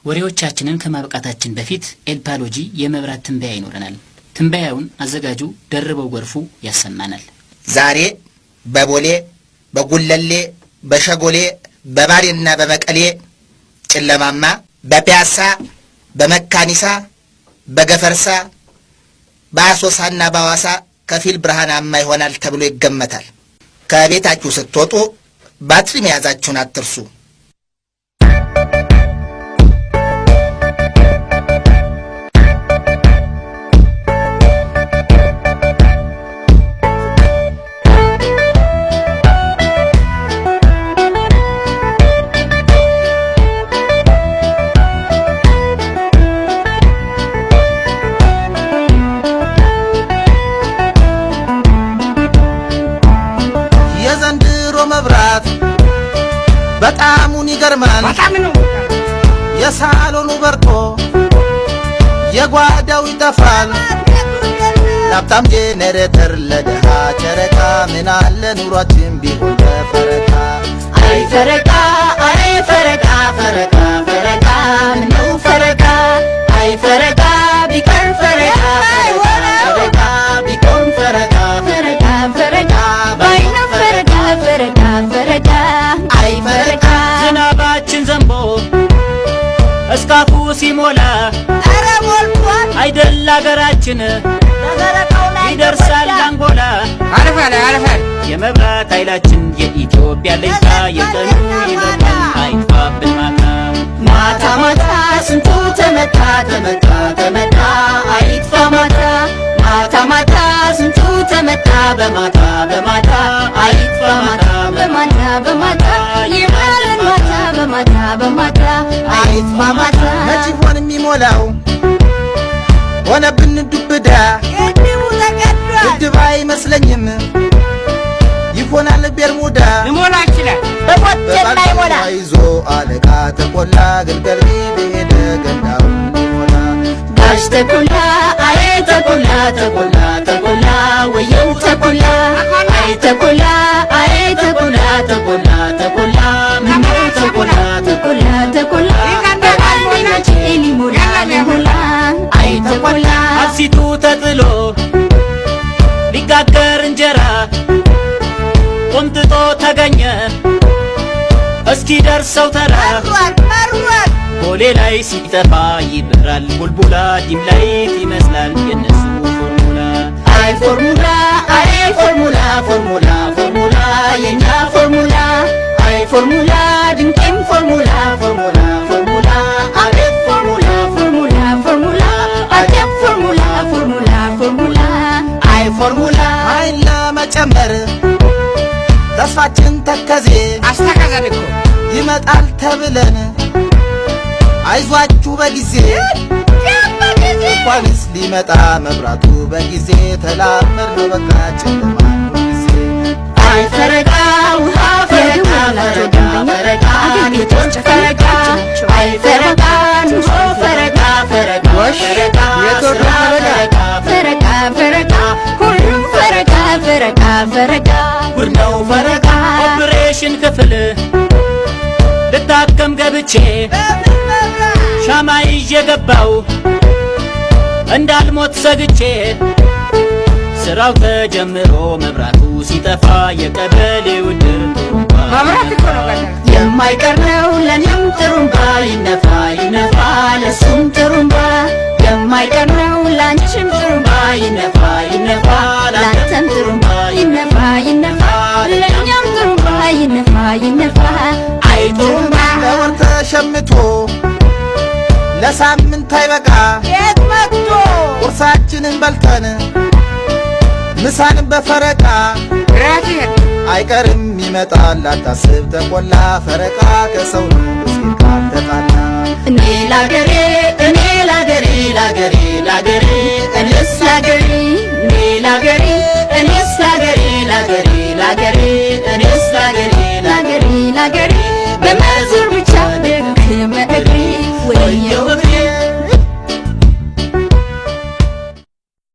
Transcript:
ወሬዎቻችንን ከማብቃታችን በፊት ኤልፓሎጂ የመብራት ትንበያ ይኖረናል። ትንበያውን አዘጋጁ ደርበው ጎርፉ ያሰማናል። ዛሬ በቦሌ በጉለሌ በሸጎሌ በባሬና በመቀሌ ጨለማማ፣ በፒያሳ በመካኒሳ በገፈርሳ በአሶሳና በሐዋሳ ከፊል ብርሃናማ ይሆናል ተብሎ ይገመታል። ከቤታችሁ ስትወጡ ባትሪ መያዛችሁን አትርሱ። መብራት በጣሙን ይገርማል። የሳሎኑ በርቶ የጓዳው ይጠፋል። ላፕታም ጄኔሬተር ለደሃ ጨረቃ ምን አለ ኑሯችን ቢሆን በፈረቃ። አይ ፈረቃ አይ ፈረቃ ፈረቃ ፈረቃ ምነው ፈረቃ አይ ፈረቃ ቢቀር ፈረቃ ፈረቃ ቢቆም ፈረቃ ፈረቃ ፈረቃ ባይነ ፈረቃ ፈረቃ ፈረቃ አይ ፈረቃ ዝናባችን ዘንቦ እስካፉ ሲሞላ አረ ሞልቷል አይደል አገራችን ይደርሳል አንጎላ። አረፋል የመብራት ኃይላችን የኢትዮጵያ ልጅታ የቀኑ ይበቃል አይጥፋብን ማታ ማታ ማታ ስንቱ ተመታ ተመታ ተመታ አይጥፋ ማታ ማታ ማታ ስንቱ ተመታ በማታ በማታ አይጥፋ ማታ በማታ በማታ ይባልን ማታ በማታ በማታ አይጥፋ ማታ መች ይሆን የሚሞላው ሆነብን ዱብዳ ግድቡ ተቀዷል ግድብ አይመስለኝም ይሆናል ቤርሙዳ ይሞላ ይችላል በቆጨና ይሞላ ይዞ አለቃ ተቆላ ግልገል ቢሄደ ገንዳው ይሞላ ጋሽ ተቆላ አይ ተቆላ ተቆላ ተቆላ ወየው ተቆላ አይ ተቆላ አይ ተቆላ ተቆላ ተቆላ ምነው ተቆላ ተቆላ ተቆላ በአንዲኖች ሊሞላ ሊሞላ አይ ተቆላ አብሲቱ ተጥሎ ሊጋገር እንጀራ ቆምጥጦ ተገኘ እስኪ ደርሰው ተራ ቦሌ ላይ ሲጠፋ ይበራል ቡልቡላ ዲም ላይት ይመስላል የነሱ ፎርሙላ። አይ ፎርሙላ አይ ፎርሙላ ፎርሙላ ፎርሙላ የኛ ፎርሙላ አይ ፎርሙላ ድንቄም ፎርሙላ ፎርሙላ ፎርሙላ አቤት ፎርሙላ ፎርሙላ ፎርሙላ አቤት ፎርሙላ ፎርሙላ ፎርሙላ አይ ፎርሙላ ኃይል ለመጨመር ተስፋችን ተከዜ አስተካከለ እኮ ይመጣል ተብለን አይዟችሁ በጊዜ እንኳንስ ሊመጣ መብራቱ በጊዜ ተላመር ነው በቃ ጨለማን ጊዜ። አይ ፈረቃ ውሃ ፈረቃ ፈረቃ ፈረቃ ቤቶች ፈረቃ አይ ፈረቃ ኑሮ ፈረቃ ፈረቃ ፈረቃ ፈረቃ ፈረቃ ፈረቃ ሁሉም ፈረቃ ፈረቃ ፈረቃ ጉድ ነው ፈረቃ ኦፕሬሽን ክፍል ልታከም ገብቼ ሻማ ይዤ ገባው እንዳልሞት ሰግቼ ስራው ተጀምሮ መብራቱ ሲጠፋ የቀበሌው ድር መብራት እኮ ነው ጋር የማይቀር ነው ለኔም ጥሩምባ ይነፋ ይነፋ ለሱም ጥሩምባ የማይቀር ነው ላንቺም ጥሩምባ ይነፋ ይነፋ ላንተም ጥሩምባ ይነፋ ይነፋ ለኛም ጥሩምባ ይነፋ ይነፋ አይ ጥሩምባ ለወር ተሸምቶ ለሳምንት አይበቃ የት መጥቶ ቁርሳችንን በልተን ምሳንም በፈረቃ ራቲ አይቀርም ይመጣል አታስብ ተቆላ ፈረቃ ከሰው ነው እስኪ ካልተጣላ እኔ ላገሬ እኔ ላገሬ ላገሬ ላገሬ እኔስ ላገሬ እኔ ላገሬ